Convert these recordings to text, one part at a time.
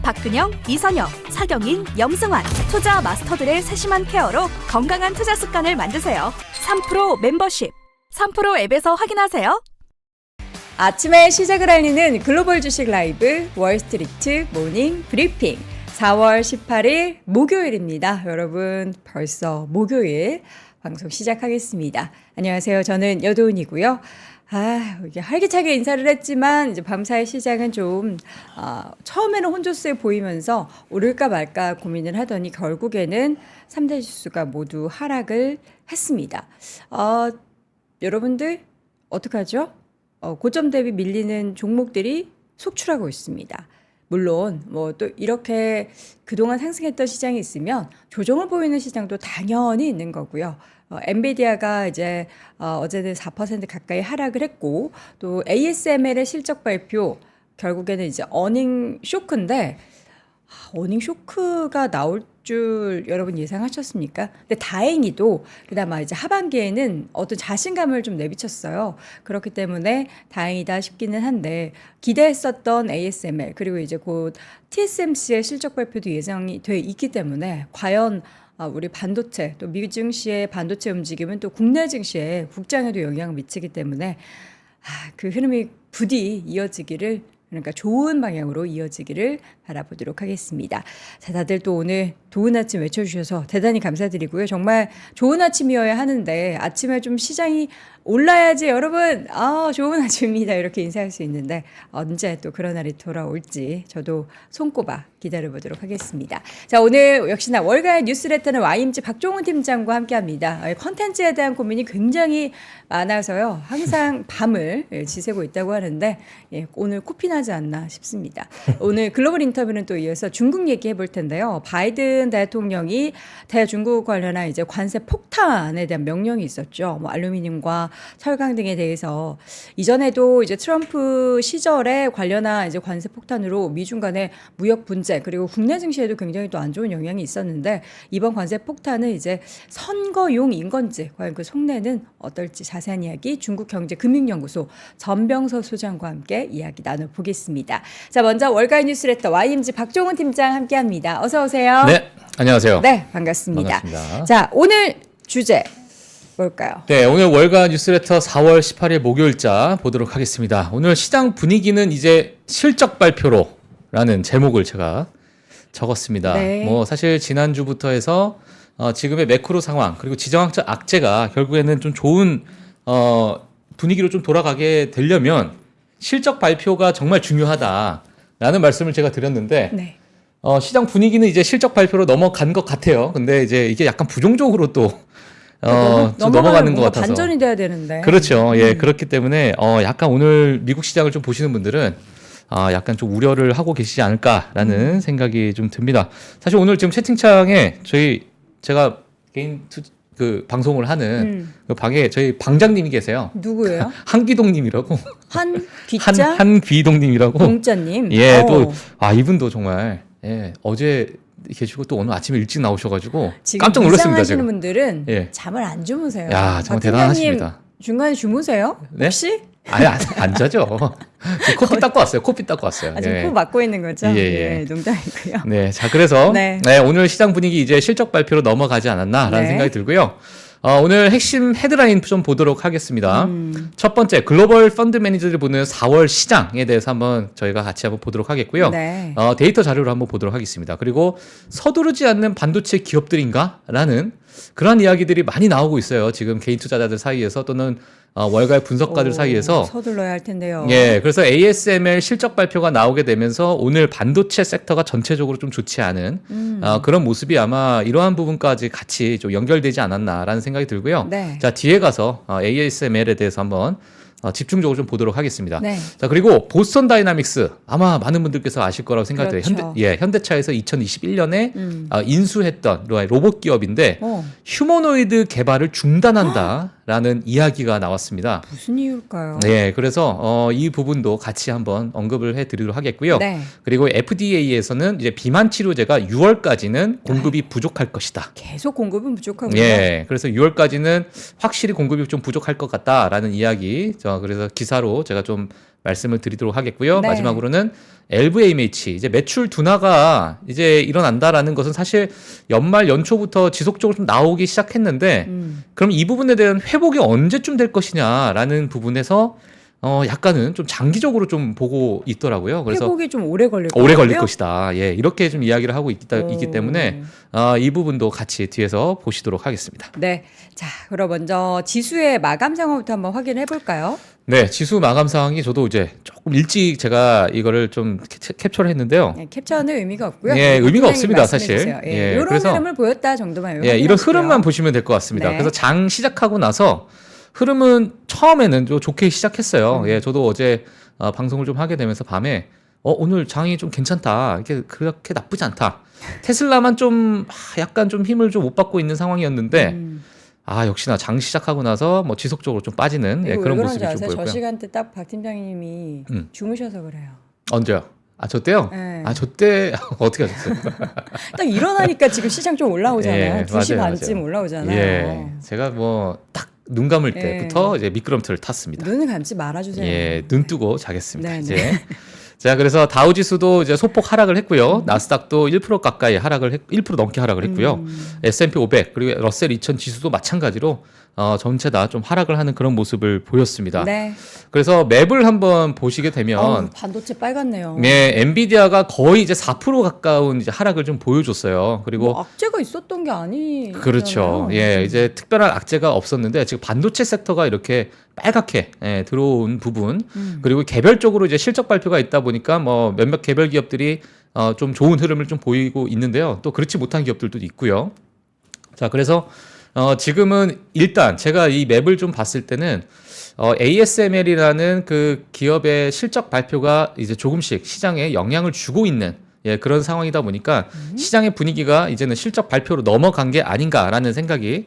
박근영, 이선영, 사경인, 염승환 투자 마스터들의 세심한 케어로 건강한 투자 습관을 만드세요. 3프로 멤버십 3프로 앱에서 확인하세요. 아침의 시작을 알리는 글로벌 주식 라이브 월스트리트 모닝 브리핑 4월 18일 목요일입니다. 여러분 벌써 목요일 방송 시작하겠습니다. 안녕하세요. 저는 여도은이고요. 이게 활기차게 인사를 했지만 이제 밤사이 시장은 좀 처음에는 혼조세 보이면서 오를까 말까 고민을 하더니 결국에는 3대 지수가 모두 하락을 했습니다. 여러분들 어떡하죠? 고점 대비 밀리는 종목들이 속출하고 있습니다. 물론 뭐 또 이렇게 그동안 상승했던 시장이 있으면 조정을 보이는 시장도 당연히 있는 거고요. 엔비디아가 이제 어제는 4% 가까이 하락을 했고 또 ASML의 실적 발표 결국에는 이제 어닝 쇼크인데 어닝 쇼크가 나올 줄 여러분 예상하셨습니까? 근데 다행히도 그나마 이제 하반기에는 어떤 자신감을 좀 내비쳤어요. 그렇기 때문에 다행이다 싶기는 한데 기대했었던 ASML 그리고 이제 곧 TSMC의 실적 발표도 예상이 돼 있기 때문에 과연 우리 반도체 또 미 증시의 반도체 움직임은 또 국내 증시의 국장에도 영향을 미치기 때문에 그 흐름이 부디 이어지기를 그러니까 좋은 방향으로 이어지기를 바라보도록 하겠습니다. 자, 다들 또 오늘 좋은 아침 외쳐주셔서 대단히 감사드리고요. 정말 좋은 아침이어야 하는데 아침에 좀 시장이 올라야지 여러분 좋은 아침입니다 이렇게 인사할 수 있는데 언제 또 그런 날이 돌아올지 저도 손꼽아 기다려보도록 하겠습니다. 자, 오늘 역시나 월가의 뉴스레터는 YMG 박종훈 팀장과 함께합니다. 컨텐츠에 대한 고민이 굉장히 많아서요. 항상 밤을 지새고 있다고 하는데 오늘 코피 나지 않나 싶습니다. 오늘 글로벌 인터뷰는 또 이어서 중국 얘기해 볼 텐데요. 바이든 대통령이 대중국 관련한 이제 관세 폭탄에 대한 명령이 있었죠. 뭐 알루미늄과 철강 등에 대해서 이전에도 이제 트럼프 시절에 관련한 이제 관세 폭탄으로 미중 간의 무역 분쟁 그리고 국내 증시에도 굉장히 또 안 좋은 영향이 있었는데 이번 관세 폭탄은 이제 선거용인 건지 과연 그 속내는 어떨지 자세한 이야기 중국경제금융연구소 전병서 소장과 함께 이야기 나눠보겠습니다. 자, 먼저 월가의 뉴스레터 YMG 박종훈 팀장 함께합니다. 어서 오세요. 네, 안녕하세요. 네, 반갑습니다. 반갑습니다. 자, 오늘 주제 뭘까요? 네, 오늘 월가 뉴스레터 4월 18일 목요일자 보도록 하겠습니다. 오늘 시장 분위기는 이제 실적 발표로라는 제목을 제가 적었습니다. 네. 뭐 사실 지난주부터 해서 지금의 매크로 상황 그리고 지정학적 악재가 결국에는 좀 좋은 분위기로 좀 돌아가게 되려면 실적 발표가 정말 중요하다라는 말씀을 제가 드렸는데 네. 시장 분위기는 이제 실적 발표로 넘어간 것 같아요. 근데 이제 이게 약간 부정적으로 또 좀 넘어가는 것 같아서 반전이 돼야 되는데. 그렇죠. 예, 그렇기 때문에 약간 오늘 미국 시장을 좀 보시는 분들은 약간 좀 우려를 하고 계시지 않을까라는 생각이 좀 듭니다. 사실 오늘 지금 채팅창에 제가 개인 그 방송을 하는 그 방에 저희 방장님이 계세요. 누구예요? 한기동님이라고. 한귀자? 한귀동님이라고. 동자님. 예, 또 이분도 정말 어제 계시고 또 오늘 아침에 일찍 나오셔가지고 깜짝 놀랐습니다. 하시는 제가. 분들은 예. 잠을 안 주무세요. 야, 정말 박 대단하십니다. 팀장님 중간에 주무세요? 네? 혹시? 아니 안 자죠. 코피 닦고 왔어요. 코피 닦고 왔어요. 지금 코 막고 있는 거죠? 예. 농담이고요. 네, 자 그래서 네. 오늘 시장 분위기 이제 실적 발표로 넘어가지 않았나라는 네. 생각이 들고요. 오늘 핵심 헤드라인 좀 보도록 하겠습니다. 첫 번째 글로벌 펀드 매니저들이 보는 4월 시장에 대해서 한번 저희가 같이 한번 보도록 하겠고요. 네. 데이터 자료를 한번 보도록 하겠습니다. 그리고 서두르지 않는 반도체 기업들인가라는 그런 이야기들이 많이 나오고 있어요. 지금 개인 투자자들 사이에서 또는 월가의 분석가들 사이에서 서둘러야 할 텐데요. 예, 그래서 ASML 실적 발표가 나오게 되면서 오늘 반도체 섹터가 전체적으로 좀 좋지 않은 그런 모습이 아마 이러한 부분까지 같이 좀 연결되지 않았나라는 생각이 들고요. 네. 자, 뒤에 가서 ASML에 대해서 한번 집중적으로 좀 보도록 하겠습니다. 네. 자, 그리고 보스턴 다이나믹스 아마 많은 분들께서 아실 거라고 생각이 그렇죠. 돼요. 현대차에서 2021년에 인수했던 로봇 기업인데 휴머노이드 개발을 중단한다라는 이야기가 나왔습니다. 무슨 이유일까요? 네, 그래서 이 부분도 같이 한번 언급을 해드리도록 하겠고요. 네. 그리고 FDA에서는 이제 비만 치료제가 6월까지는 공급이 부족할 것이다. 계속 공급은 부족하군요. 예, 그래서 6월까지는 확실히 공급이 좀 부족할 것 같다라는 이야기 그래서 기사로 제가 좀 말씀을 드리도록 하겠고요. 네. 마지막으로는 LVMH 이제 매출 둔화가 이제 일어난다라는 것은 사실 연말 연초부터 지속적으로 좀 나오기 시작했는데 그럼 이 부분에 대한 회복이 언제쯤 될 것이냐라는 부분에서 약간은 좀 장기적으로 좀 보고 있더라고요. 그래서 회복이 좀 오래 걸릴 오래 걸릴 거고요? 것이다. 예, 이렇게 좀 이야기를 하고 있기 때문에 이 부분도 같이 뒤에서 보시도록 하겠습니다. 네. 자, 그럼 먼저 지수의 마감 상황부터 한번 확인해 볼까요? 네, 지수 마감 상황이 저도 이제 조금 일찍 제가 이거를 좀 캡처를 했는데요. 네, 캡처는 의미가 없고요. 예, 의미가 선생님 없습니다, 말씀해 사실. 주세요. 예, 예, 이런 그래서- 흐름을 보였다 정도만 예, 이런 확인하시고요. 흐름만 보시면 될 것 같습니다. 네. 그래서 장 시작하고 나서 흐름은 처음에는 좀 좋게 시작했어요. 예, 저도 어제 방송을 좀 하게 되면서 밤에 오늘 장이 좀 괜찮다. 이게 그렇게 나쁘지 않다. 테슬라만 좀 약간 좀 힘을 좀 못 받고 있는 상황이었는데 역시나 장 시작하고 나서 뭐 지속적으로 좀 빠지는 이거 그런 왜 모습이 그런지 좀 아세요? 저 보였고요. 시간대 딱 박 팀장님이 주무셔서 그래요. 언제요? 저 때요? 네. 저 때 어떻게 하셨어요? 딱 일어나니까 지금 시장 좀 올라오잖아요. 예, 2시 맞아요, 반쯤 맞아요. 올라오잖아요. 예, 제가 뭐 딱 눈 감을 예. 때부터 이제 미끄럼틀을 탔습니다. 눈을 감지 말아주세요. 예, 눈 뜨고 자겠습니다. 네, 이제. 네. 자, 그래서 다우 지수도 이제 소폭 하락을 했고요. 나스닥도 1% 가까이 1% 넘게 하락을 했고요. S&P 500 그리고 러셀 2000 지수도 마찬가지로 전체 다 좀 하락을 하는 그런 모습을 보였습니다. 네. 그래서 맵을 한번 보시게 되면 반도체 빨갛네요. 네, 엔비디아가 거의 이제 4% 가까운 이제 하락을 좀 보여줬어요. 그리고 뭐 악재가 있었던 게 아니. 그렇죠. 예, 이제 특별한 악재가 없었는데 지금 반도체 섹터가 이렇게 빨갛게 들어온 부분 그리고 개별적으로 이제 실적 발표가 있다 보니까 뭐 몇몇 개별 기업들이 좀 좋은 흐름을 좀 보이고 있는데요. 또 그렇지 못한 기업들도 있고요. 자, 그래서 지금은 일단 제가 이 맵을 좀 봤을 때는 ASML이라는 그 기업의 실적 발표가 이제 조금씩 시장에 영향을 주고 있는 그런 상황이다 보니까 시장의 분위기가 이제는 실적 발표로 넘어간 게 아닌가라는 생각이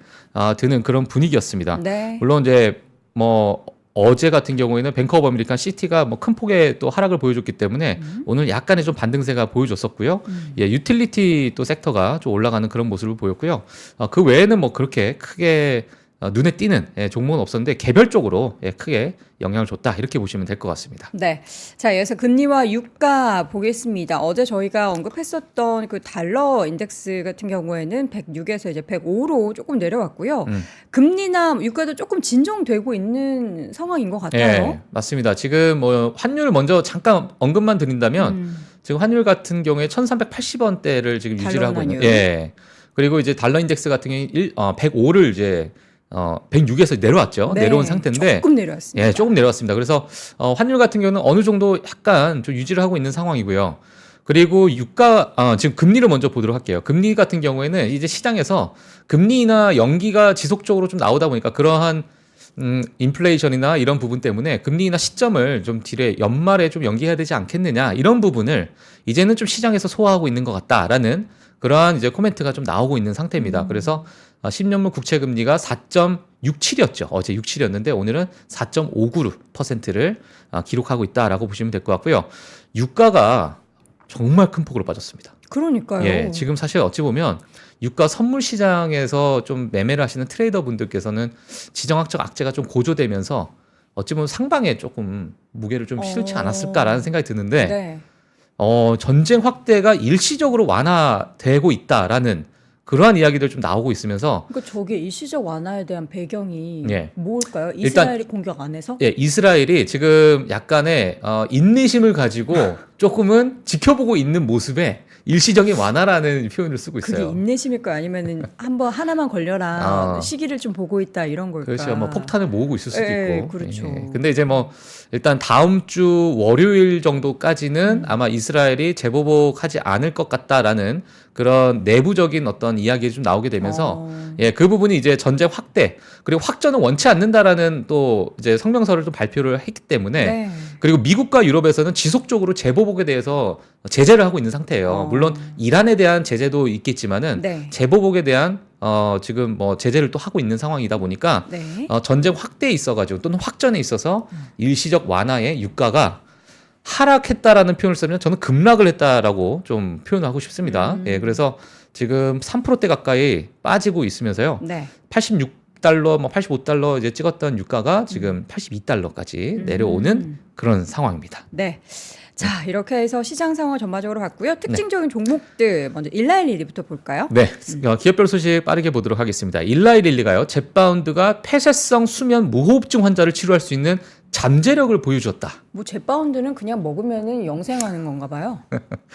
드는 그런 분위기였습니다. 네. 물론 이제 뭐 어제 같은 경우에는 뱅크 오브 아메리칸 시티가 뭐 큰 폭의 또 하락을 보여줬기 때문에 오늘 약간의 좀 반등세가 보여줬었고요. 유틸리티 또 섹터가 좀 올라가는 그런 모습을 보였고요. 그 외에는 뭐 그렇게 크게 눈에 띄는 종목은 없었는데 개별적으로 크게 영향을 줬다 이렇게 보시면 될 것 같습니다. 네. 자, 이어서 금리와 유가 보겠습니다. 어제 저희가 언급했었던 그 달러 인덱스 같은 경우에는 106에서 이제 105로 조금 내려왔고요. 금리나 유가도 조금 진정되고 있는 상황인 것 같아요. 네, 맞습니다. 지금 뭐 환율 먼저 잠깐 언급만 드린다면 지금 환율 같은 경우에 1,380원대를 지금 유지를 하고 있는. 달러 예. 그리고 이제 달러 인덱스 같은 경우에 105를 이제 106에서 내려왔죠. 네, 내려온 상태인데 조금 내려왔습니다. 예, 조금 내려왔습니다. 그래서 환율 같은 경우는 어느 정도 약간 좀 유지를 하고 있는 상황이고요. 그리고 유가 지금 금리를 먼저 보도록 할게요. 금리 같은 경우에는 이제 시장에서 금리 인하 연기가 지속적으로 좀 나오다 보니까 그러한 인플레이션이나 이런 부분 때문에 금리 인하 시점을 좀 뒤에 연말에 좀 연기해야 되지 않겠느냐 이런 부분을 이제는 좀 시장에서 소화하고 있는 것 같다라는 그러한 이제 코멘트가 좀 나오고 있는 상태입니다. 그래서 10년물 국채 금리가 4.67이었죠. 어제 67이었는데 오늘은 4.59%를 기록하고 있다라고 보시면 될 것 같고요. 유가가 정말 큰 폭으로 빠졌습니다. 그러니까요. 예, 지금 사실 어찌 보면 유가 선물 시장에서 좀 매매를 하시는 트레이더 분들께서는 지정학적 악재가 좀 고조되면서 어찌 보면 상방에 조금 무게를 좀 실지 않았을까라는 생각이 드는데 네. 전쟁 확대가 일시적으로 완화되고 있다라는 그러한 이야기들 좀 나오고 있으면서 그러니까 저게 일시적 완화에 대한 배경이 예. 뭘까요? 일단- 이스라엘이 공격 안 해서? 예, 이스라엘이 지금 약간의 인내심을 가지고 조금은 지켜보고 있는 모습에 일시적인 완화라는 표현을 쓰고 그게 있어요. 인내심일까 아니면은 한번 하나만 걸려라 시기를 좀 보고 있다 이런 걸까? 그렇죠. 뭐 폭탄을 모으고 있을 수도 예, 있고. 그렇죠. 근데 이제 뭐 일단 다음 주 월요일 정도까지는 아마 이스라엘이 재보복하지 않을 것 같다라는 그런 내부적인 어떤 이야기 좀 나오게 되면서 그 부분이 이제 전쟁 확대 그리고 확전은 원치 않는다라는 또 이제 성명서를 좀 발표를 했기 때문에 네. 그리고 미국과 유럽에서는 지속적으로 재보복에 대해서 제재를 하고 있는 상태예요. 물론 이란에 대한 제재도 있겠지만은 네. 재보복에 대한 지금 뭐 제재를 또 하고 있는 상황이다 보니까 네. 전쟁 확대에 있어가지고 또는 확전에 있어서 일시적 완화의 유가가 하락했다라는 표현을 쓰면 저는 급락을 했다라고 좀 표현하고 싶습니다. 예, 그래서 지금 3%대 가까이 빠지고 있으면서요. 네. 86달러, 뭐 85달러 이제 찍었던 유가가 지금 82달러까지 내려오는 그런 상황입니다. 네. 자, 이렇게 해서 시장 상황 전반적으로 봤고요. 특징적인 종목들 먼저 일라이릴리부터 볼까요? 네, 기업별 소식 빠르게 보도록 하겠습니다. 일라이릴리가요, 젯바운드가 폐쇄성 수면 무호흡증 환자를 치료할 수 있는 잠재력을 보여주었다. 뭐 젯바운드는 그냥 먹으면은 영생하는 건가 봐요.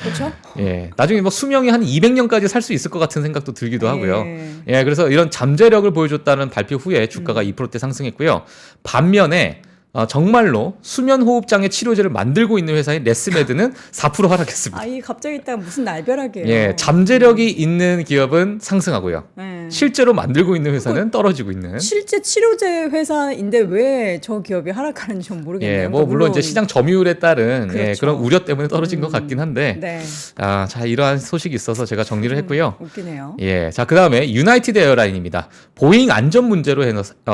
그렇죠? 예, 나중에 뭐 수명이 한 200년까지 살 수 있을 것 같은 생각도 들기도 하고요. 예. 예, 그래서 이런 잠재력을 보여줬다는 발표 후에 주가가 2%대 상승했고요. 반면에 정말로 수면 호흡 장애 치료제를 만들고 있는 회사인 레스메드는 4% 하락했습니다. 아, 이 갑자기 있다가 무슨 날벼락이에요. 예, 잠재력이 있는 기업은 상승하고요. 예. 실제로 만들고 있는 회사는 떨어지고 있는. 실제 치료제 회사인데 왜 저 기업이 하락하는지 좀 모르겠네요. 예, 뭐 물론 이제 시장 점유율에 따른 예, 그렇죠. 그런 우려 때문에 떨어진 것 같긴 한데. 네. 자, 이러한 소식이 있어서 제가 정리를 했고요. 웃기네요. 예, 자, 그 다음에 유나이티드 에어라인입니다. 보잉 안전 문제로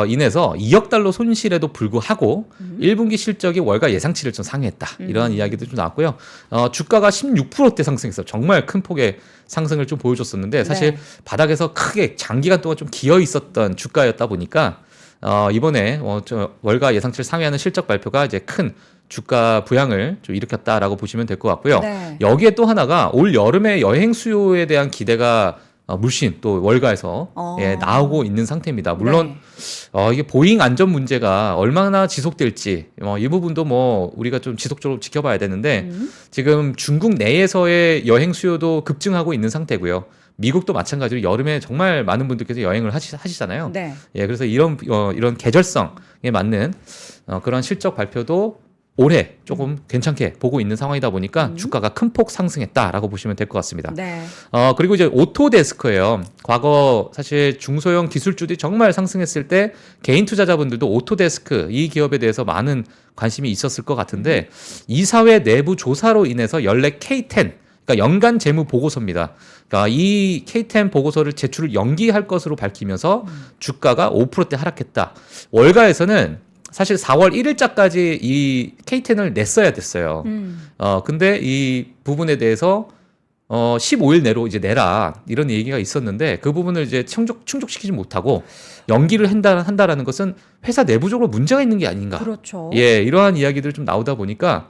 인해서 2억 달러 손실에도 불구하고 1분기 실적이 월가 예상치를 좀 상회했다. 이러한 이야기도 좀 나왔고요. 주가가 16%대 상승했어요. 정말 큰 폭의 상승을 좀 보여줬었는데 사실 네. 바닥에서 크게 장기간 동안 좀 기어 있었던 주가였다 보니까 이번에 월가 예상치를 상회하는 실적 발표가 이제 큰 주가 부양을 좀 일으켰다라고 보시면 될 것 같고요. 네. 여기에 또 하나가 올 여름에 여행 수요에 대한 기대가 물씬 또 월가에서 예, 나오고 있는 상태입니다. 물론 네. 이게 보잉 안전 문제가 얼마나 지속될지 이 부분도 뭐 우리가 좀 지속적으로 지켜봐야 되는데 지금 중국 내에서의 여행 수요도 급증하고 있는 상태고요. 미국도 마찬가지로 여름에 정말 많은 분들께서 여행을 하시잖아요. 네. 예, 그래서 이런 계절성에 맞는 그런 실적 발표도 올해 조금 괜찮게 보고 있는 상황이다 보니까 주가가 큰 폭 상승했다라고 보시면 될 것 같습니다. 네. 그리고 이제 오토데스크예요. 과거 사실 중소형 기술주들이 정말 상승했을 때 개인 투자자분들도 오토데스크 이 기업에 대해서 많은 관심이 있었을 것 같은데 이사회 내부 조사로 인해서 연례 K10 그러니까 연간 재무 보고서입니다. 그러니까 이 K10 보고서를 제출을 연기할 것으로 밝히면서 주가가 5%대 하락했다. 월가에서는 사실 4월 1일자까지 이 K10을 냈어야 됐어요. 근데 이 부분에 대해서 15일 내로 이제 내라 이런 얘기가 있었는데 그 부분을 이제 충족시키지 못하고 연기를 한다라는 것은 회사 내부적으로 문제가 있는 게 아닌가. 그렇죠. 예, 이러한 이야기들 좀 나오다 보니까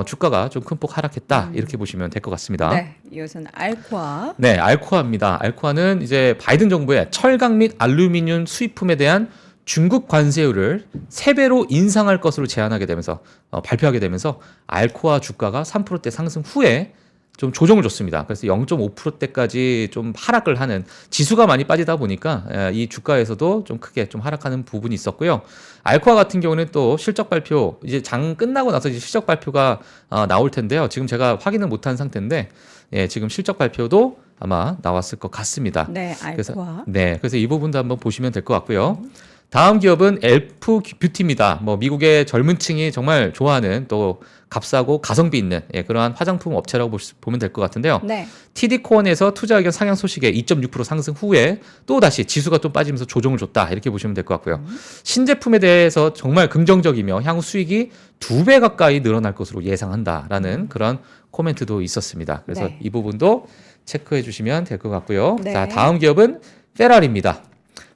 주가가 좀 큰 폭 하락했다 이렇게 보시면 될 것 같습니다. 네. 이것은 알코아. 네, 알코아입니다. 알코아는 이제 바이든 정부의 철강 및 알루미늄 수입품에 대한 중국 관세율을 3배로 인상할 것으로 제안하게 되면서 발표하게 되면서 알코아 주가가 3%대 상승 후에 좀 조정을 줬습니다. 그래서 0.5%대까지 좀 하락을 하는 지수가 많이 빠지다 보니까 이 주가에서도 좀 크게 좀 하락하는 부분이 있었고요. 알코아 같은 경우는 또 실적 발표 이제 장 끝나고 나서 이제 실적 발표가 나올 텐데요. 지금 제가 확인을 못한 상태인데 예, 지금 실적 발표도 아마 나왔을 것 같습니다. 네, 알코아. 그래서 이 부분도 한번 보시면 될 것 같고요. 다음 기업은 엘프 뷰티입니다. 뭐 미국의 젊은 층이 정말 좋아하는 또 값싸고 가성비 있는 그러한 화장품 업체라고 보면 될 것 같은데요. 네. TD코언에서 투자 의견 상향 소식에 2.6% 상승 후에 또 다시 지수가 좀 빠지면서 조정을 줬다 이렇게 보시면 될 것 같고요. 신제품에 대해서 정말 긍정적이며 향후 수익이 2배 가까이 늘어날 것으로 예상한다라는 그런 코멘트도 있었습니다. 그래서 네. 이 부분도 체크해 주시면 될 것 같고요. 네. 자, 다음 기업은 페라리입니다.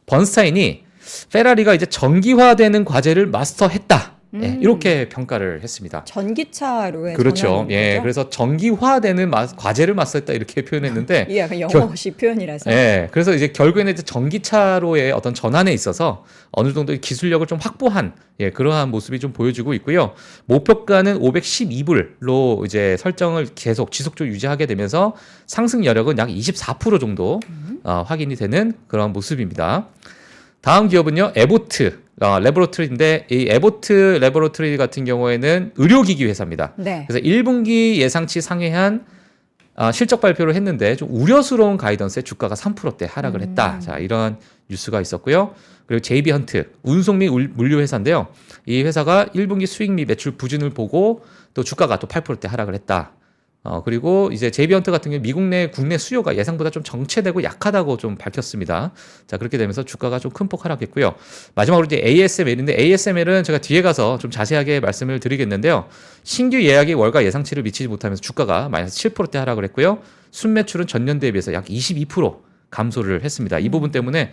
번스타인이 페라리가 이제 전기화되는 과제를 마스터했다. 예, 이렇게 평가를 했습니다. 전기차로의 그렇죠. 전환인 예, 거죠? 그래서 전기화되는 과제를 마스터했다 이렇게 표현했는데, 이게 약간 영어식 표현이라서. 예, 그래서 이제 결국에는 이제 전기차로의 어떤 전환에 있어서 어느 정도 기술력을 좀 확보한 그러한 모습이 좀 보여지고 있고요. 목표가는 512불로 이제 설정을 계속 지속적으로 유지하게 되면서 상승 여력은 약 24% 정도 확인이 되는 그런 모습입니다. 다음 기업은요, 에보트 레보러토리인데 이 에보트 레보러토리 같은 경우에는 의료기기 회사입니다. 네. 그래서 1분기 예상치 상회한 실적 발표를 했는데 좀 우려스러운 가이던스에 주가가 3%대 하락을 했다. 자, 이런 뉴스가 있었고요. 그리고 JB헌트 운송 및 물류 회사인데요. 이 회사가 1분기 수익 및 매출 부진을 보고 또 주가가 또 8%대 하락을 했다. 그리고 이제 JB헌트 같은 경우 미국 내 국내 수요가 예상보다 좀 정체되고 약하다고 좀 밝혔습니다. 자, 그렇게 되면서 주가가 좀 큰 폭 하락했고요. 마지막으로 이제 ASML인데 ASML은 제가 뒤에 가서 좀 자세하게 말씀을 드리겠는데요. 신규 예약이 월가 예상치를 미치지 못하면서 주가가 마이너스 7%대 하락을 했고요. 순매출은 전년 대비해서 약 22% 감소를 했습니다. 이 부분 때문에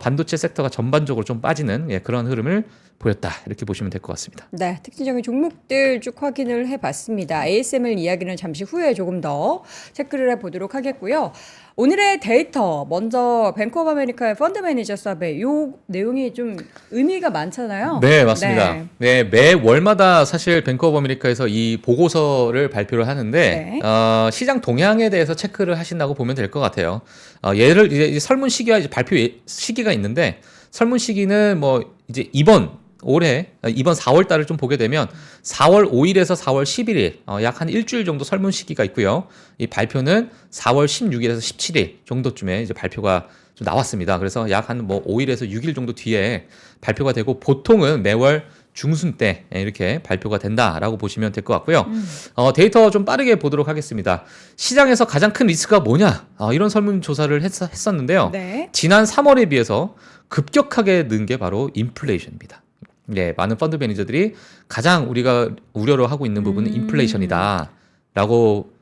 반도체 섹터가 전반적으로 좀 빠지는 그런 흐름을 보였다. 이렇게 보시면 될 것 같습니다. 네, 특징적인 종목들 쭉 확인을 해봤습니다. ASML 이야기는 잠시 후에 조금 더 체크를 해보도록 하겠고요. 오늘의 데이터 먼저 뱅크 오브 아메리카의 펀드 매니저 서베이 요 내용이 좀 의미가 많잖아요. 네, 맞습니다. 네, 매 월마다 사실 뱅크 오브 아메리카에서 이 보고서를 발표를 하는데 시장 동향에 대해서 체크를 하신다고 보면 될 것 같아요. 예를 이제 설문 시기와 이제 발표 시기가 있는데 설문 시기는 뭐 이제 이번 4월 달을 좀 보게 되면 4월 5일에서 4월 11일 약 한 일주일 정도 설문 시기가 있고요. 이 발표는 4월 16일에서 17일 정도쯤에 이제 발표가 좀 나왔습니다. 그래서 약 한 뭐 5일에서 6일 정도 뒤에 발표가 되고 보통은 매월 중순 때 이렇게 발표가 된다라고 보시면 될 것 같고요. 데이터 좀 빠르게 보도록 하겠습니다. 시장에서 가장 큰 리스크가 뭐냐? 이런 설문조사를 했었는데요. 네. 지난 3월에 비해서 급격하게 는 게 바로 인플레이션입니다. 네, 많은 펀드 매니저들이 가장 우리가 우려로 하고 있는 부분은 인플레이션이다라고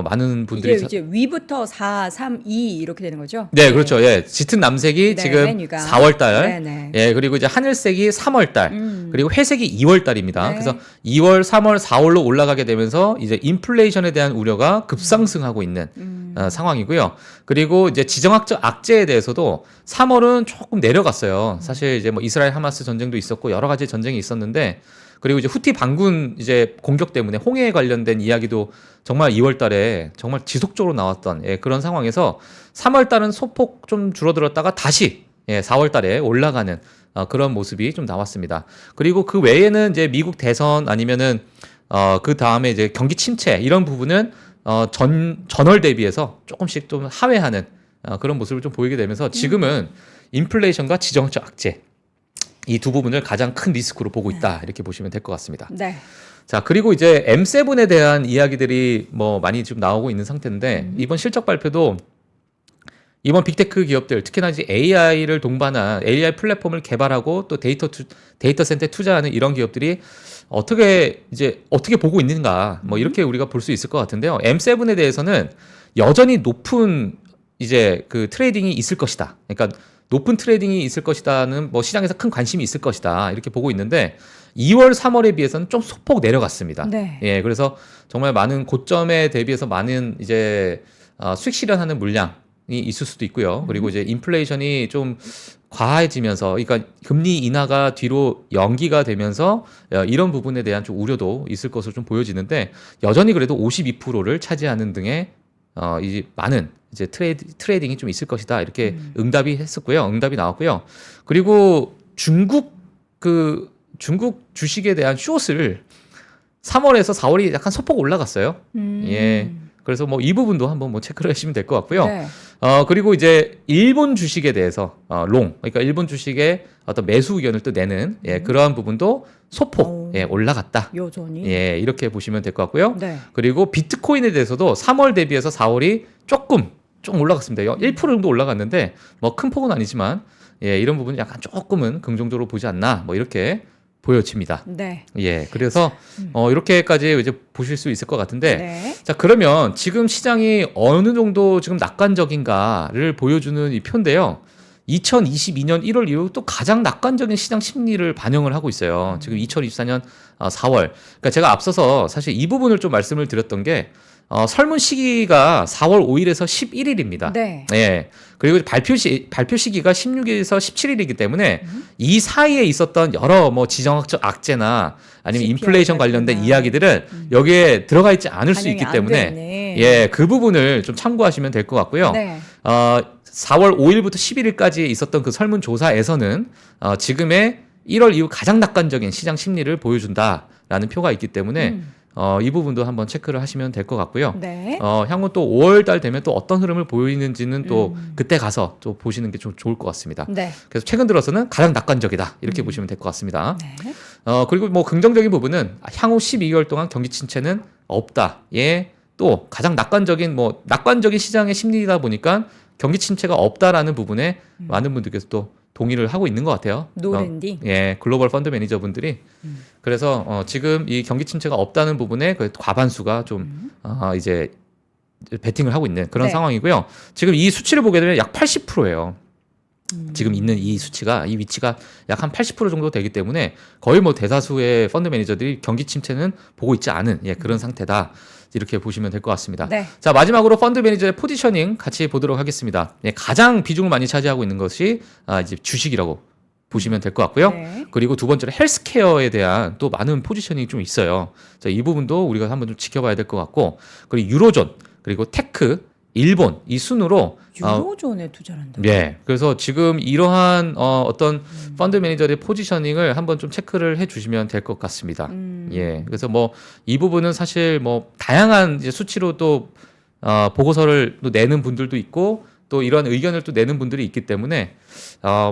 많은 분들이 이제 위부터 4, 3, 2 이렇게 되는 거죠? 네, 그렇죠. 예, 짙은 남색이 네, 지금 메뉴가. 4월 달, 네네. 예, 그리고 이제 하늘색이 3월 달, 그리고 회색이 2월 달입니다. 네. 그래서 2월, 3월, 4월로 올라가게 되면서 이제 인플레이션에 대한 우려가 급상승하고 있는 상황이고요. 그리고 이제 지정학적 악재에 대해서도 3월은 조금 내려갔어요. 사실 이제 뭐 이스라엘 하마스 전쟁도 있었고 여러 가지 전쟁이 있었는데, 그리고 이제 후티 반군 이제 공격 때문에 홍해에 관련된 이야기도 정말 2월 달에 정말 지속적으로 나왔던 그런 상황에서 3월 달은 소폭 좀 줄어들었다가 다시 4월 달에 올라가는 그런 모습이 좀 나왔습니다. 그리고 그 외에는 이제 미국 대선 아니면은 그 다음에 이제 경기 침체 이런 부분은 전월 대비해서 조금씩 좀 하회하는 그런 모습을 좀 보이게 되면서 지금은 인플레이션과 지정학적 악재 이 두 부분을 가장 큰 리스크로 보고 있다 이렇게 보시면 될 것 같습니다. 네. 자, 그리고 이제 M7에 대한 이야기들이 뭐 많이 좀 나오고 있는 상태인데 이번 실적 발표도 이번 빅테크 기업들 특히나 이제 AI를 동반한 AI 플랫폼을 개발하고 또 데이터 센터에 투자하는 이런 기업들이 어떻게 보고 있는가 뭐 이렇게 우리가 볼 수 있을 것 같은데요. M7에 대해서는 여전히 높은 이제 그 트레이딩이 있을 것이다. 그러니까 높은 트레이딩이 있을 것이다는 뭐 시장에서 큰 관심이 있을 것이다 이렇게 보고 있는데 2월, 3월에 비해서는 좀 소폭 내려갔습니다. 네. 예, 그래서 정말 많은 고점에 대비해서 많은 이제 수익 실현하는 물량이 있을 수도 있고요. 그리고 이제 인플레이션이 좀 과해지면서, 그러니까 금리 인하가 뒤로 연기가 되면서 이런 부분에 대한 좀 우려도 있을 것으로 좀 보여지는데 여전히 그래도 52%를 차지하는 등의 이 많은 이제 트레이딩이 좀 있을 것이다 이렇게 응답이 나왔고요. 그리고 중국 주식에 대한 숏을 3월에서 4월이 약간 소폭 올라갔어요. 예. 그래서 뭐 이 부분도 한번 뭐 체크를 하시면 될 것 같고요. 네. 그리고 이제 일본 주식에 대해서 그러니까 일본 주식의 어떤 매수 의견을 또 내는 그러한 부분도 소폭 올라갔다. 여전히. 예, 이렇게 보시면 될 것 같고요. 네. 그리고 비트코인에 대해서도 3월 대비해서 4월이 좀 올라갔습니다. 1% 정도 올라갔는데 뭐 큰 폭은 아니지만 이런 부분은 약간 조금은 긍정적으로 보지 않나 뭐 이렇게 보여집니다. 네. 예, 그래서 이렇게까지 이제 보실 수 있을 것 같은데, 네. 자, 그러면 지금 시장이 어느 정도 지금 낙관적인가를 보여주는 이 표인데요. 2022년 1월 이후 또 가장 낙관적인 시장 심리를 반영을 하고 있어요. 지금 2024년 4월. 그러니까 제가 앞서서 사실 이 부분을 좀 말씀을 드렸던 게 설문 시기가 4월 5일에서 11일입니다. 네. 예. 그리고 발표 시기가 16일에서 17일이기 때문에 이 사이에 있었던 여러 뭐 지정학적 악재나 아니면 CPI 인플레이션 관련된 같구나. 이야기들은 여기에 들어가 있지 않을 수 반영이 있기 안 때문에 되네. 예, 그 부분을 좀 참고하시면 될 것 같고요. 네. 4월 5일부터 11일까지 있었던 그 설문조사에서는 지금의 1월 이후 가장 낙관적인 시장 심리를 보여준다라는 표가 있기 때문에 이 부분도 한번 체크를 하시면 될 것 같고요. 네. 향후 또 5월 달 되면 또 어떤 흐름을 보이는지는 또 그때 가서 또 보시는 게 좀 좋을 것 같습니다. 네. 그래서 최근 들어서는 가장 낙관적이다 이렇게 보시면 될 것 같습니다. 네. 그리고 뭐 긍정적인 부분은 향후 12개월 동안 경기 침체는 없다. 또 가장 낙관적인 시장의 심리이다 보니까 경기 침체가 없다라는 부분에 많은 분들께서 또 동의를 하고 있는 것 같아요. 노랜딩. 글로벌 펀드 매니저분들이 그래서 지금 이 경기 침체가 없다는 부분에 그 과반수가 좀 이제 베팅을 하고 있는 그런 네. 상황이고요. 지금 이 수치를 보게 되면 약 80%예요. 지금 있는 이 수치가 이 위치가 약 한 80% 정도 되기 때문에 거의 뭐 대다수의 펀드 매니저들이 경기 침체는 보고 있지 않은 그런 상태다. 이렇게 보시면 될 것 같습니다. 네. 자, 마지막으로 펀드 매니저의 포지셔닝 같이 보도록 하겠습니다. 가장 비중을 많이 차지하고 있는 것이 이제 주식이라고 보시면 될 것 같고요. 네. 그리고 두 번째로 헬스케어에 대한 또 많은 포지셔닝이 좀 있어요. 자, 이 부분도 우리가 한번 좀 지켜봐야 될 것 같고, 그리고 유로존, 그리고 테크, 일본 이 순으로 유로존에 투자를 한다. 예. 그래서 지금 이러한 어떤 펀드 매니저의 포지셔닝을 한번 좀 체크를 해 주시면 될 것 같습니다. 예. 그래서 뭐 이 부분은 사실 뭐 다양한 이제 수치로 또 보고서를 또 내는 분들도 있고 또 이런 의견을 또 내는 분들이 있기 때문에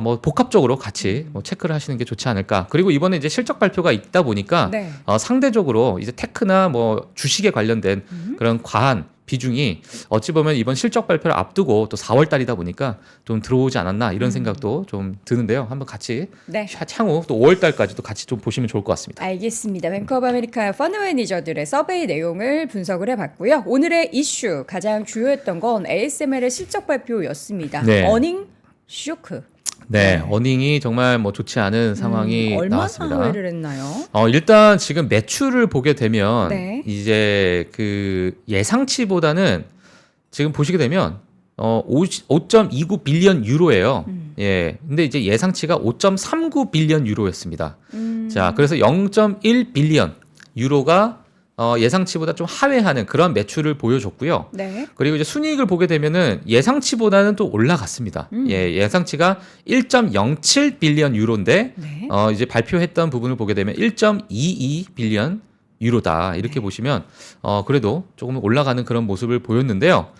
뭐 복합적으로 같이 뭐 체크를 하시는 게 좋지 않을까. 그리고 이번에 이제 실적 발표가 있다 보니까 네. 상대적으로 이제 테크나 뭐 주식에 관련된 그런 과한 비중이 어찌 보면 이번 실적 발표를 앞두고 또 4월 달이다 보니까 좀 들어오지 않았나 이런 생각도 좀 드는데요. 한번 같이 네. 향후 또 5월 달까지도 같이 좀 보시면 좋을 것 같습니다. 알겠습니다. 뱅크 오브 아메리카 펀드 매니저들의 서베이 내용을 분석을 해봤고요. 오늘의 이슈 가장 주요했던 건 ASML의 실적 발표였습니다. 네. 어닝 쇼크. 네, 어닝이 정말 뭐 좋지 않은 상황이 얼마나 나왔습니다. 하회를 했나요? 일단 지금 매출을 보게 되면 네. 이제 그 예상치보다는 지금 보시게 되면 5.29 빌리언 유로예요. 예. 근데 이제 예상치가 5.39 빌리언 유로였습니다. 자, 그래서 0.1 빌리언 유로가 예상치보다 좀 하회하는 그런 매출을 보여줬고요. 네. 그리고 이제 순이익을 보게 되면은 예상치보다는 또 올라갔습니다. 예, 예상치가 1.07 빌리언 유로인데 네. 이제 발표했던 부분을 보게 되면 1.22 빌리언 유로다. 이렇게 보시면 그래도 조금 올라가는 그런 모습을 보였는데요.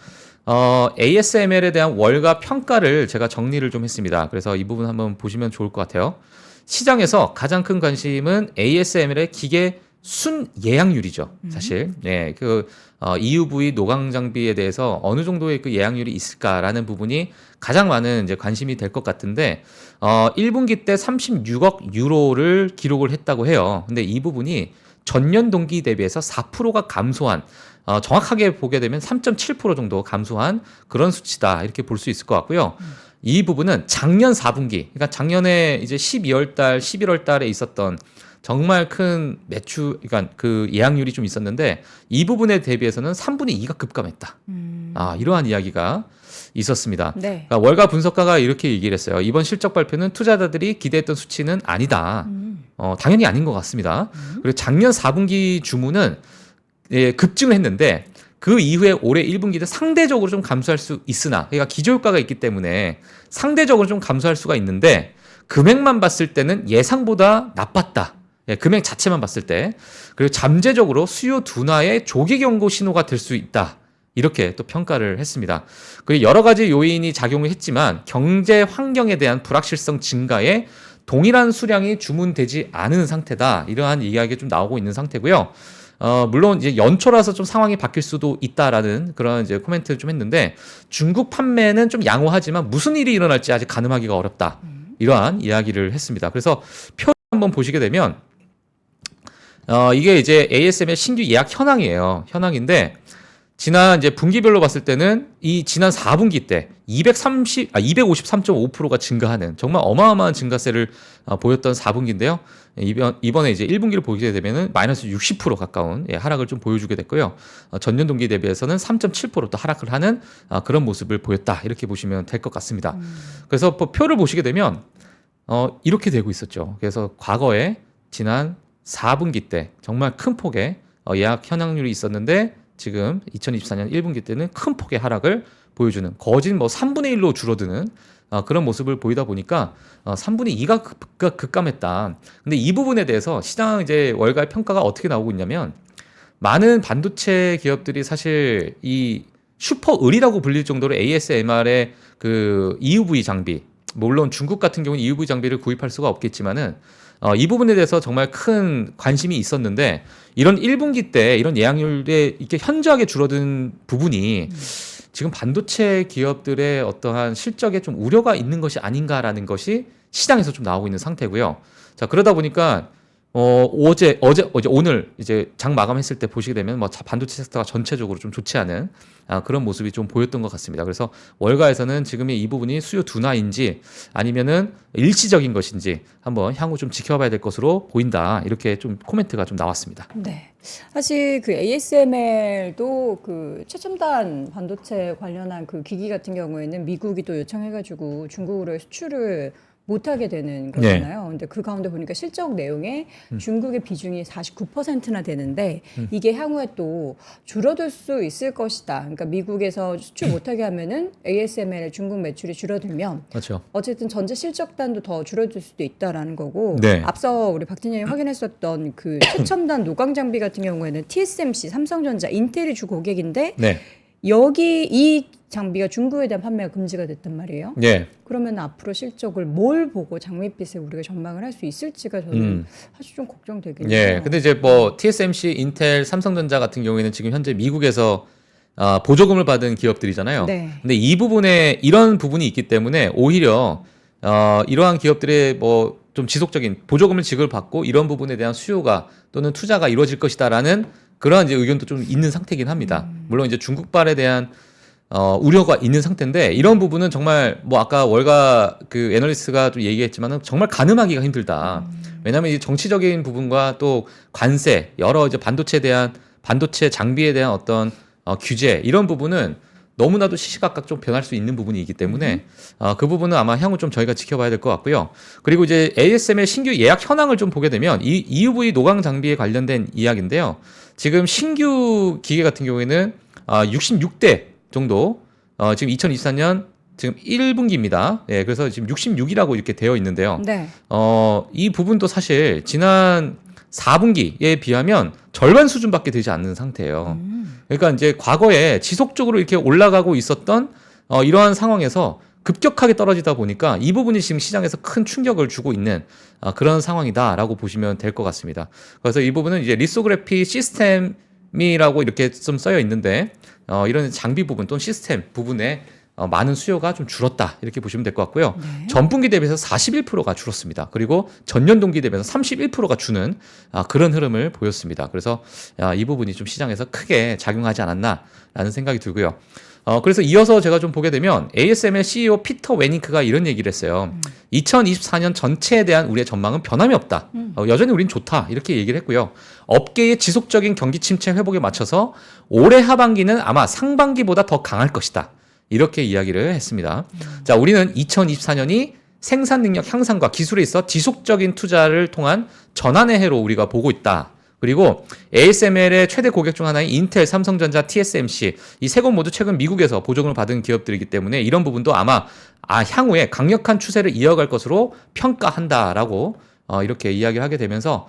ASML에 대한 월가 평가를 제가 정리를 좀 했습니다. 그래서 이 부분 한번 보시면 좋을 것 같아요. 시장에서 가장 큰 관심은 ASML의 기계 순 예약률이죠, 사실. 네, 그 EUV 노광 장비에 대해서 어느 정도의 그 예약률이 있을까라는 부분이 가장 많은 이제 관심이 될 것 같은데 1분기 때 36억 유로를 기록을 했다고 해요. 근데 이 부분이 전년 동기 대비해서 4%가 감소한 정확하게 보게 되면 3.7% 정도 감소한 그런 수치다 이렇게 볼 수 있을 것 같고요. 이 부분은 작년 4분기, 그러니까 작년에 이제 12월 달, 11월 달에 있었던 정말 큰 매출, 그러니까 그 예약률이 좀 있었는데 이 부분에 대비해서는 3분의 2가 급감했다. 이러한 이야기가 있었습니다. 네. 그러니까 월가 분석가가 이렇게 얘기를 했어요. 이번 실적 발표는 투자자들이 기대했던 수치는 아니다. 당연히 아닌 것 같습니다. 그리고 작년 4분기 주문은 급증을 했는데 그 이후에 올해 1분기도 상대적으로 좀 감소할 수 있으나, 그러니까 기저효과가 있기 때문에 상대적으로 좀 감소할 수가 있는데 금액만 봤을 때는 예상보다 나빴다. 금액 자체만 봤을 때. 그리고 잠재적으로 수요 둔화의 조기 경고 신호가 될 수 있다. 이렇게 또 평가를 했습니다. 그리고 여러 가지 요인이 작용을 했지만 경제 환경에 대한 불확실성 증가에 동일한 수량이 주문되지 않은 상태다. 이러한 이야기가 좀 나오고 있는 상태고요. 물론 이제 연초라서 좀 상황이 바뀔 수도 있다라는 그런 이제 코멘트를 좀 했는데 중국 판매는 좀 양호하지만 무슨 일이 일어날지 아직 가늠하기가 어렵다. 이러한 이야기를 했습니다. 그래서 표를 한번 보시게 되면 이게 이제 ASML 신규 예약 현황이에요. 현황인데 지난 이제 분기별로 봤을 때는 이 지난 4분기 때 253.5%가 증가하는 정말 어마어마한 증가세를 보였던 4분기인데요. 이번에 이제 1분기를 보게 되면은 마이너스 60% 가까운 하락을 좀 보여주게 됐고요. 전년 동기 대비해서는 3.7%또 하락을 하는 그런 모습을 보였다. 이렇게 보시면 될 것 같습니다. 그래서 표를 보시게 되면 이렇게 되고 있었죠. 그래서 과거에 지난 4분기 때 정말 큰 폭의 예약 현황률이 있었는데 지금 2024년 1분기 때는 큰 폭의 하락을 보여주는 거진 뭐 3분의 1로 줄어드는 그런 모습을 보이다 보니까 3분의 2가 급감했다. 근데 이 부분에 대해서 시장 이제 월가의 평가가 어떻게 나오고 있냐면 많은 반도체 기업들이 사실 이 슈퍼을이라고 불릴 정도로 ASMR의 그 EUV 장비, 물론 중국 같은 경우는 EUV 장비를 구입할 수가 없겠지만은 이 부분에 대해서 정말 큰 관심이 있었는데 이런 1분기 때 이런 예약률에 이렇게 현저하게 줄어든 부분이 지금 반도체 기업들의 어떠한 실적에 좀 우려가 있는 것이 아닌가라는 것이 시장에서 좀 나오고 있는 상태고요. 자, 그러다 보니까 어제 오늘 이제 장 마감했을 때 보시게 되면 뭐 반도체 섹터가 전체적으로 좀 좋지 않은 그런 모습이 좀 보였던 것 같습니다. 그래서 월가에서는 지금 이 부분이 수요 둔화인지 아니면은 일시적인 것인지 한번 향후 좀 지켜봐야 될 것으로 보인다. 이렇게 좀 코멘트가 좀 나왔습니다. 네. 사실 그 ASML도 그 최첨단 반도체 관련한 그 기기 같은 경우에는 미국이 또 요청해가지고 중국으로 수출을 못하게 되는 거잖아요. 근데 그 가운데 보니까 실적 내용에 중국의 비중이 49%나 되는데 이게 향후에 또 줄어들 수 있을 것이다. 그러니까 미국에서 수출 못하게 하면은 ASML의 중국 매출이 줄어들면 그렇죠. 어쨌든 전체 실적단도 더 줄어들 수도 있다라는 거고 네. 앞서 우리 박 팀장이 확인했었던 그 최첨단 노광 장비 같은 경우에는 TSMC, 삼성전자, 인텔이 주 고객인데 네. 여기 이 장비가 중국에 대한 판매가 금지가 됐단 말이에요. 예. 그러면 앞으로 실적을 뭘 보고 장밋빛을 우리가 전망을 할 수 있을지가 저는 사실 좀 걱정되긴 해요. 예. 근데 이제 뭐 TSMC, 인텔, 삼성전자 같은 경우에는 지금 현재 미국에서 보조금을 받은 기업들이잖아요. 네. 근데 이 부분에 이런 부분이 있기 때문에 오히려 이러한 기업들의 뭐 좀 지속적인 보조금을 지급받고 이런 부분에 대한 수요가 또는 투자가 이루어질 것이다라는 그런 이제 의견도 좀 있는 상태이긴 합니다. 물론 이제 중국발에 대한 우려가 있는 상태인데 이런 부분은 정말 뭐 아까 월가 그 애널리스트가 좀 얘기했지만은 정말 가늠하기가 힘들다. 왜냐하면 이 정치적인 부분과 또 관세 여러 이제 반도체에 대한 반도체 장비에 대한 어떤 규제 이런 부분은 너무나도 시시각각 좀 변할 수 있는 부분이기 때문에 그 부분은 아마 향후 좀 저희가 지켜봐야 될 것 같고요. 그리고 이제 ASML 신규 예약 현황을 좀 보게 되면 이 EUV 노광 장비에 관련된 이야기인데요. 지금 신규 기계 같은 경우에는 66대 정도 지금 2024년 지금 1분기입니다. 예, 그래서 지금 66이라고 이렇게 되어 있는데요. 네. 이 부분도 사실 지난 4분기에 비하면 절반 수준밖에 되지 않는 상태예요. 그러니까 이제 과거에 지속적으로 이렇게 올라가고 있었던 이러한 상황에서 급격하게 떨어지다 보니까 이 부분이 지금 시장에서 큰 충격을 주고 있는 그런 상황이다라고 보시면 될 것 같습니다. 그래서 이 부분은 이제 리소그래피 시스템이라고 이렇게 좀 써여 있는데 이런 장비 부분 또는 시스템 부분에 많은 수요가 좀 줄었다 이렇게 보시면 될 것 같고요. 네. 전분기 대비해서 41%가 줄었습니다. 그리고 전년 동기 대비해서 31%가 주는 그런 흐름을 보였습니다. 그래서 이 부분이 좀 시장에서 크게 작용하지 않았나라는 생각이 들고요. 그래서 이어서 제가 좀 보게 되면 ASML CEO 피터 웨니크가 이런 얘기를 했어요. 2024년 전체에 대한 우리의 전망은 변함이 없다. 여전히 우린 좋다. 이렇게 얘기를 했고요. 업계의 지속적인 경기 침체 회복에 맞춰서 올해 하반기는 아마 상반기보다 더 강할 것이다. 이렇게 이야기를 했습니다. 자, 우리는 2024년이 생산 능력 향상과 기술에 있어 지속적인 투자를 통한 전환의 해로 우리가 보고 있다. 그리고 ASML의 최대 고객 중 하나인 인텔, 삼성전자, TSMC 이 세 곳 모두 최근 미국에서 보조금을 받은 기업들이기 때문에 이런 부분도 아마 향후에 강력한 추세를 이어갈 것으로 평가한다라고 이렇게 이야기를 하게 되면서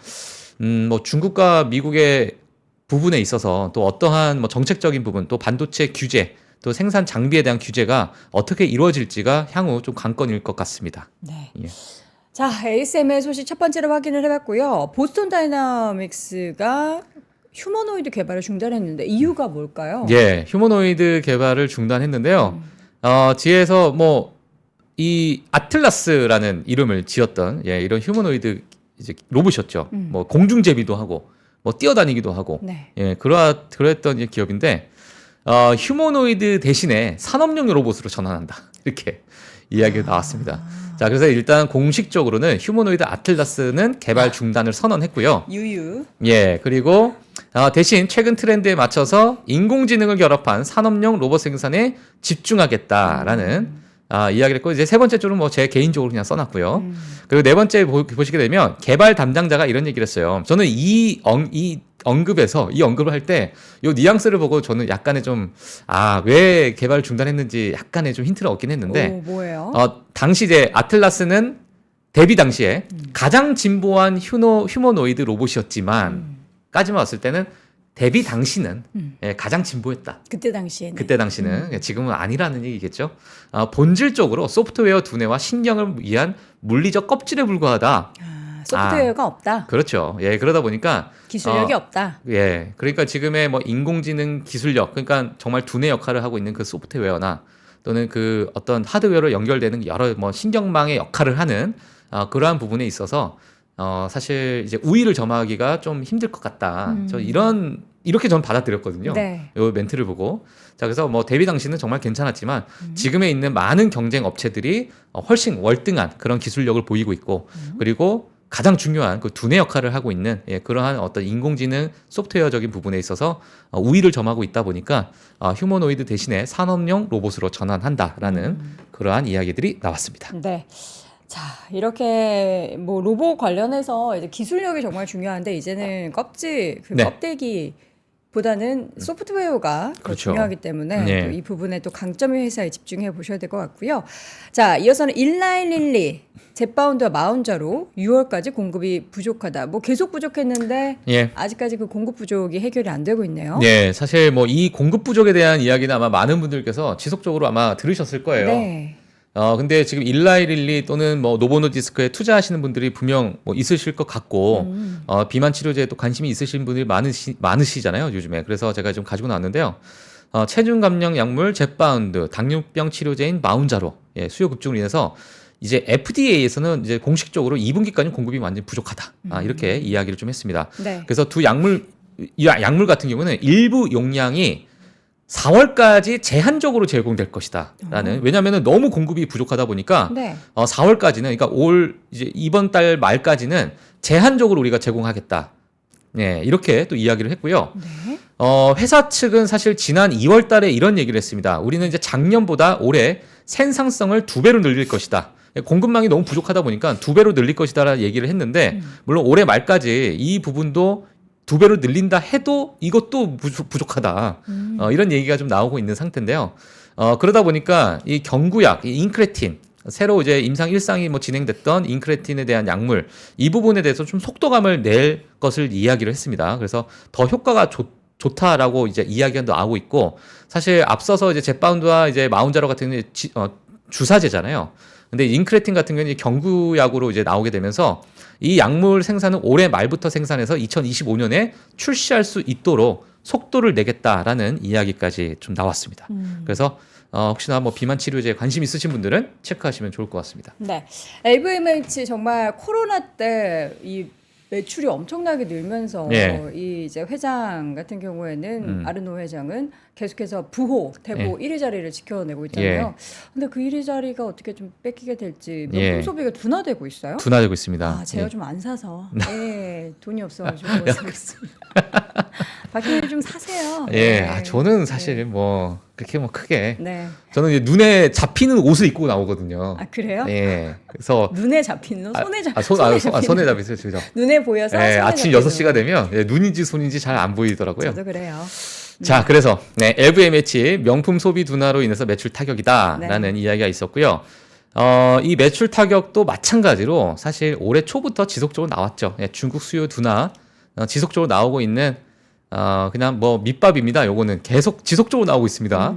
뭐 중국과 미국의 부분에 있어서 또 어떠한 뭐 정책적인 부분 또 반도체 규제 또 생산 장비에 대한 규제가 어떻게 이루어질지가 향후 좀 관건일 것 같습니다. 네. 예. 자, ASML 소식 첫 번째로 확인을 해봤고요. 보스턴 다이나믹스가 휴머노이드 개발을 중단했는데 이유가 뭘까요? 예, 휴머노이드 개발을 중단했는데요. 뒤에서 뭐 이 아틀라스라는 이름을 지었던 이런 휴머노이드 이제 로봇이었죠. 뭐 공중제비도 하고 뭐 뛰어다니기도 하고 네. 그랬던 이제 기업인데 휴머노이드 대신에 산업용 로봇으로 전환한다 이렇게 이야기가 나왔습니다. 자, 그래서 일단 공식적으로는 휴머노이드 아틀라스는 개발 중단을 선언했고요. 유유. 예, 그리고 대신 최근 트렌드에 맞춰서 인공지능을 결합한 산업용 로봇 생산에 집중하겠다라는 이야기를 했고 이제 세 번째 줄은 뭐 제 개인적으로 그냥 써놨고요. 그리고 네 번째 보시게 되면 개발 담당자가 이런 얘기를 했어요. 저는 이 언급을 할 때 이 뉘앙스를 보고 저는 약간의 좀 왜 개발 중단했는지 약간의 좀 힌트를 얻긴 했는데 뭐예요? 당시 이제 아틀라스는 데뷔 당시에 가장 진보한 휴머노이드 로봇이었지만 까지만 왔을 때는 데뷔 당시는 가장 진보했다. 그때 당시에는. 그때 당시는 지금은 아니라는 얘기겠죠. 본질적으로 소프트웨어 두뇌와 신경을 위한 물리적 껍질에 불과하다. 소프트웨어가 없다. 그렇죠. 예, 그러다 보니까 기술력이 없다. 예, 그러니까 지금의 뭐 인공지능 기술력, 그러니까 정말 두뇌 역할을 하고 있는 그 소프트웨어나 또는 그 어떤 하드웨어로 연결되는 여러 뭐 신경망의 역할을 하는 그러한 부분에 있어서 사실 이제 우위를 점하기가 좀 힘들 것 같다. 저 이렇게 저는 받아들였거든요. 네. 요 멘트를 보고. 자, 그래서 뭐 데뷔 당시는 정말 괜찮았지만 지금에 있는 많은 경쟁 업체들이 훨씬 월등한 그런 기술력을 보이고 있고 그리고 가장 중요한 그 두뇌 역할을 하고 있는 그러한 어떤 인공지능 소프트웨어적인 부분에 있어서 우위를 점하고 있다 보니까 휴머노이드 대신에 산업용 로봇으로 전환한다라는 그러한 이야기들이 나왔습니다. 네. 자, 이렇게 뭐 로봇 관련해서 이제 기술력이 정말 중요한데 이제는 껍질, 네. 껍데기보다는 소프트웨어가 더 그렇죠. 중요하기 때문에 네. 또 이 부분에 또 강점의 회사에 집중해 보셔야 될 것 같고요. 자, 이어서는 일라일릴리 젯바운드와 마운자로 6월까지 공급이 부족하다. 뭐 계속 부족했는데 예. 아직까지 그 공급 부족이 해결이 안 되고 있네요. 네, 사실 뭐 이 공급 부족에 대한 이야기는 아마 많은 분들께서 지속적으로 아마 들으셨을 거예요. 네. 근데 지금 일라이릴리 또는 뭐 노보노디스크에 투자하시는 분들이 분명 뭐 있으실 것 같고, 비만 치료제에 또 관심이 있으신 분들이 많으시잖아요, 요즘에. 그래서 제가 좀 가지고 나왔는데요. 체중 감량 약물 젯바운드, 당뇨병 치료제인 마운자로 수요 급증으로 인해서 이제 FDA에서는 이제 공식적으로 2분기까지 공급이 완전히 부족하다. 이렇게 이야기를 좀 했습니다. 네. 그래서 두 약물 같은 경우는 일부 용량이 4월까지 제한적으로 제공될 것이다라는 왜냐하면 너무 공급이 부족하다 보니까 네. 4월까지는 그러니까 이제 이번 달 말까지는 제한적으로 우리가 제공하겠다. 네, 이렇게 또 이야기를 했고요. 네. 회사 측은 사실 지난 2월 달에 이런 얘기를 했습니다. 우리는 이제 작년보다 올해 생산성을 2배로 늘릴 것이다. 공급망이 너무 부족하다 보니까 2배로 늘릴 것이다라는 얘기를 했는데 물론 올해 말까지 이 부분도 2배로 늘린다 해도 이것도 부족하다. 이런 얘기가 좀 나오고 있는 상태인데요. 그러다 보니까 이 경구약, 이 인크레틴, 새로 이제 임상 1상이 뭐 진행됐던 인크레틴에 대한 약물, 이 부분에 대해서 좀 속도감을 낼 것을 이야기를 했습니다. 그래서 더 효과가 좋다라고 이제 이야기가 나오고 있고, 사실 앞서서 이제 젯바운드와 이제 마운자로 같은 경우는 주사제잖아요. 근데 인크레틴 같은 경우는 경구약으로 이제 나오게 되면서 이 약물 생산은 올해 말부터 생산해서 2025년에 출시할 수 있도록 속도를 내겠다라는 이야기까지 좀 나왔습니다. 그래서 혹시나 뭐 비만 치료제에 관심 있으신 분들은 체크하시면 좋을 것 같습니다. 네. LVMH 정말 코로나 때 이 매출이 엄청나게 늘면서 예. 이 이제 회장 같은 경우에는 아르노 회장은 계속해서 부호, 대보 1위 자리를 지켜내고 있잖아요. 근데 그 1위 자리가 어떻게 좀 뺏기게 될지 명품 소비가 둔화되고 있어요. 둔화되고 있습니다. 제가 좀 안 사서 돈이 없어가지고 사고 있습니다. 박희민 좀 사세요. 예, 저는 사실 뭐 그렇게 뭐 크게 네. 저는 이제 눈에 잡히는 옷을 입고 나오거든요. 아 그래요? 예, 그래서 눈에 잡히는 옷? 손에 잡히는 손에 잡히세요, 저죠. 눈에 보여서 예, 손에 아침 잡히는 6시가 되면 눈인지 손인지 잘 안 보이더라고요. 저도 그래요. 자, 그래서 LVMH 명품 소비 둔화로 인해서 매출 타격이다라는 이야기가 있었고요. 이 매출 타격도 마찬가지로 사실 올해 초부터 지속적으로 나왔죠. 중국 수요 둔화 지속적으로 나오고 있는 그냥 뭐 밑밥입니다. 요거는 계속 지속적으로 나오고 있습니다.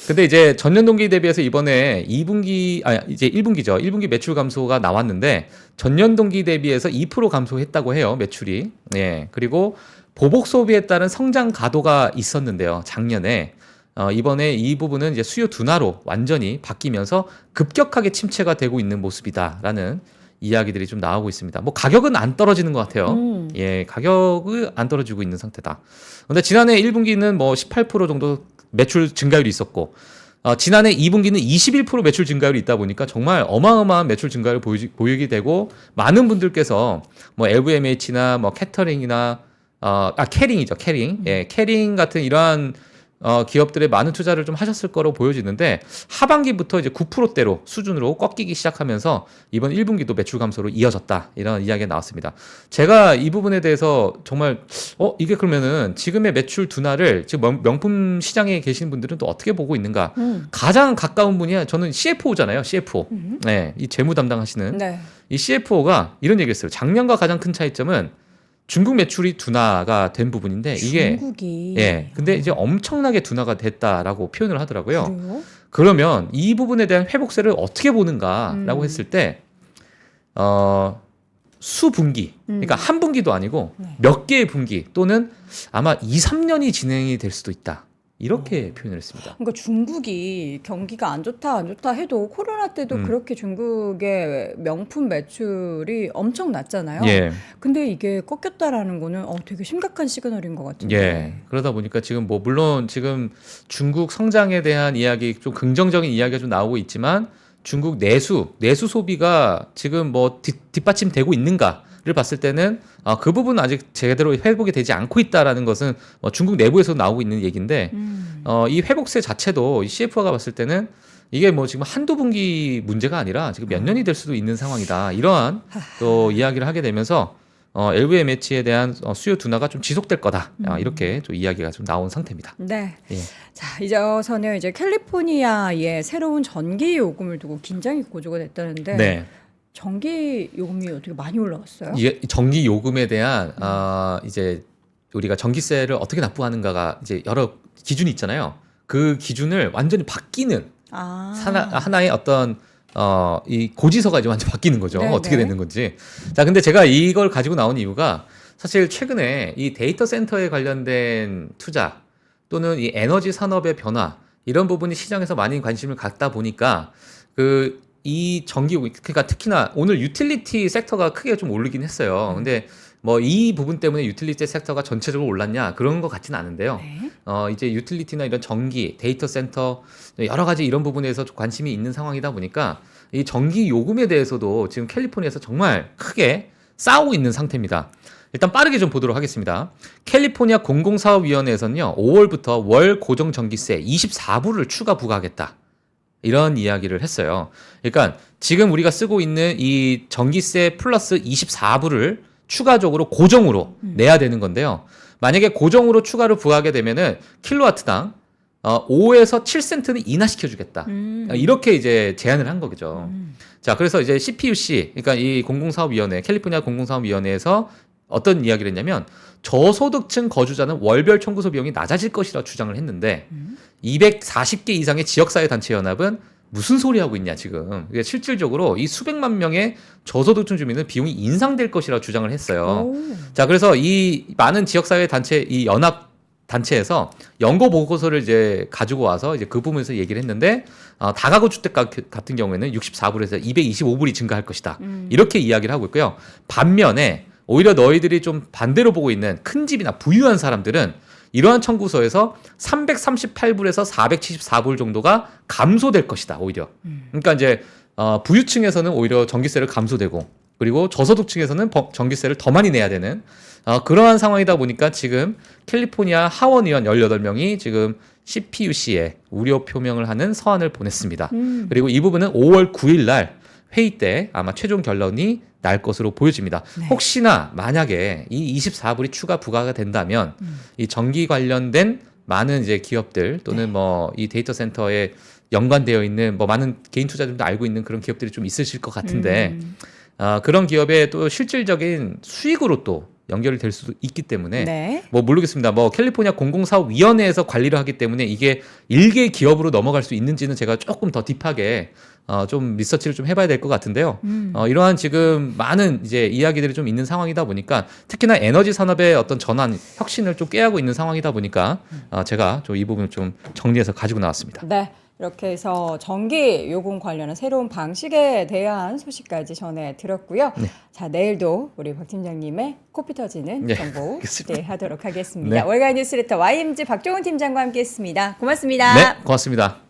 근데 이제 전년 동기 대비해서 이번에 2분기 이제 1분기죠. 1분기 매출 감소가 나왔는데 전년 동기 대비해서 2% 감소했다고 해요. 매출이. 예. 그리고 보복 소비에 따른 성장 가도가 있었는데요. 작년에 이번에 이 부분은 이제 수요 둔화로 완전히 바뀌면서 급격하게 침체가 되고 있는 모습이다라는 이야기들이 좀 나오고 있습니다. 뭐 가격은 안 떨어지는 것 같아요. 예, 가격은 안 떨어지고 있는 상태다. 근데 지난해 1분기는 뭐 18% 정도 매출 증가율이 있었고, 지난해 2분기는 21% 매출 증가율이 있다 보니까 정말 어마어마한 매출 증가율을 보이게 되고, 많은 분들께서 뭐 LVMH나 뭐 캐터링이나 캐링이죠, 캐링. 예, 캐링 같은 이러한 기업들의 많은 투자를 좀 하셨을 거로 보여지는데 하반기부터 이제 9%대로 수준으로 꺾이기 시작하면서 이번 1분기도 매출 감소로 이어졌다 이런 이야기가 나왔습니다. 제가 이 부분에 대해서 정말 이게 그러면은 지금의 매출 둔화를 지금 명품 시장에 계신 분들은 또 어떻게 보고 있는가? 가장 가까운 분이 저는 CFO잖아요. CFO. 네, 이 재무 담당하시는 네. 이 CFO가 이런 얘기했어요. 작년과 가장 큰 차이점은 중국 매출이 둔화가 된 부분인데 이게 중국이 근데 이제 엄청나게 둔화가 됐다라고 표현을 하더라고요. 그래요? 그러면 이 부분에 대한 회복세를 어떻게 보는가라고 했을 때 수분기, 그러니까 한 분기도 아니고 몇 개의 분기 또는 아마 2, 3년이 진행이 될 수도 있다. 이렇게 표현을 했습니다. 그러니까 중국이 경기가 안 좋다 해도 코로나 때도 그렇게 중국의 명품 매출이 엄청 났잖아요. 예. 근데 이게 꺾였다라는 거는 되게 심각한 시그널인 것 같은데. 예. 그러다 보니까 지금 뭐 물론 지금 중국 성장에 대한 이야기 좀 긍정적인 이야기가 좀 나오고 있지만 중국 내수 소비가 지금 뭐 뒷받침되고 있는가를 봤을 때는 그 부분은 아직 제대로 회복이 되지 않고 있다라는 것은 뭐 중국 내부에서 나오고 있는 얘기인데 이 회복세 자체도 이 CFO가 봤을 때는 이게 뭐 지금 한두 분기 문제가 아니라 지금 몇 년이 될 수도 있는 상황이다. 이러한 또 이야기를 하게 되면서 LVMH에 대한 수요 둔화가 좀 지속될 거다. 이렇게 또 이야기가 좀 나온 상태입니다. 네. 예. 자, 이제서는 이제 캘리포니아의 새로운 전기 요금을 두고 긴장이 고조가 됐다는데 네. 전기 요금이 어떻게 많이 올라갔어요? 이게 전기 요금에 대한 이제 우리가 전기세를 어떻게 납부하는가가 이제 여러 기준이 있잖아요. 그 기준을 완전히 바뀌는 하나의 어떤 이 고지서가 이제 완전 바뀌는 거죠. 네네. 어떻게 되는 건지. 자, 근데 제가 이걸 가지고 나온 이유가 사실 최근에 이 데이터 센터에 관련된 투자 또는 이 에너지 산업의 변화 이런 부분이 시장에서 많이 관심을 갖다 보니까 이 전기 그러니까 특히나 오늘 유틸리티 섹터가 크게 좀 오르긴 했어요. 근데 뭐 이 부분 때문에 유틸리티 섹터가 전체적으로 올랐냐 그런 것 같지는 않은데요. 네. 이제 유틸리티나 이런 전기, 데이터 센터 여러 가지 이런 부분에서 좀 관심이 있는 상황이다 보니까 이 전기 요금에 대해서도 지금 캘리포니아에서 정말 크게 싸우고 있는 상태입니다. 일단 빠르게 좀 보도록 하겠습니다. 캘리포니아 공공사업위원회에서는요, 5월부터 월 고정 전기세 24불을 추가 부과하겠다. 이런 이야기를 했어요. 그러니까 지금 우리가 쓰고 있는 이 전기세 플러스 24불을 추가적으로 고정으로 내야 되는 건데요. 만약에 고정으로 추가로 부과하게 되면은 킬로와트당 5에서 7센트는 인하시켜주겠다. 이렇게 이제 제안을 한 거죠. 자, 그래서 이제 CPUC, 그러니까 이 공공사업위원회, 캘리포니아 공공사업위원회에서 어떤 이야기를 했냐면 저소득층 거주자는 월별 청구소 비용이 낮아질 것이라 주장을 했는데 240개 이상의 지역사회 단체 연합은 무슨 소리 하고 있냐 지금. 실질적으로 이 수백만 명의 저소득층 주민은 비용이 인상될 것이라 주장을 했어요. 자, 그래서 이 많은 지역사회 단체 이 연합 단체에서 연구 보고서를 이제 가지고 와서 이제 그 부분에서 얘기를 했는데 다가구 주택 같은 경우에는 64불에서 225불이 증가할 것이다. 이렇게 이야기를 하고 있고요. 반면에 오히려 너희들이 좀 반대로 보고 있는 큰 집이나 부유한 사람들은 이러한 청구서에서 338불에서 474불 정도가 감소될 것이다. 오히려. 그러니까 이제 부유층에서는 오히려 전기세를 감소되고 그리고 저소득층에서는 전기세를 더 많이 내야 되는 그러한 상황이다 보니까 지금 캘리포니아 하원 의원 18명이 지금 CPUC에 우려 표명을 하는 서한을 보냈습니다. 그리고 이 부분은 5월 9일 날 회의 때 아마 최종 결론이 날 것으로 보여집니다. 네. 혹시나 만약에 이 24불이 추가 부과가 된다면 이 전기 관련된 많은 이제 기업들 또는 뭐 이 데이터 센터에 연관되어 있는 뭐 많은 개인 투자자들도 알고 있는 그런 기업들이 좀 있으실 것 같은데 그런 기업의 또 실질적인 수익으로 또 연결이 될 수도 있기 때문에 네. 뭐 모르겠습니다. 뭐 캘리포니아 공공사업위원회에서 관리를 하기 때문에 이게 일개 기업으로 넘어갈 수 있는지는 제가 조금 더 딥하게 좀 리서치를 좀 해봐야 될 것 같은데요. 이러한 지금 많은 이제 이야기들이 좀 있는 상황이다 보니까 특히나 에너지 산업의 어떤 전환, 혁신을 좀 꾀하고 있는 상황이다 보니까 제가 좀 이 부분을 좀 정리해서 가지고 나왔습니다. 네. 이렇게 해서 전기 요금 관련한 새로운 방식에 대한 소식까지 전해드렸고요. 네. 자, 내일도 우리 박 팀장님의 코피 터지는 네, 정보 알겠습니다. 기대하도록 하겠습니다. 네. 월간 뉴스레터 YMG 박종훈 팀장과 함께했습니다. 고맙습니다. 네, 고맙습니다.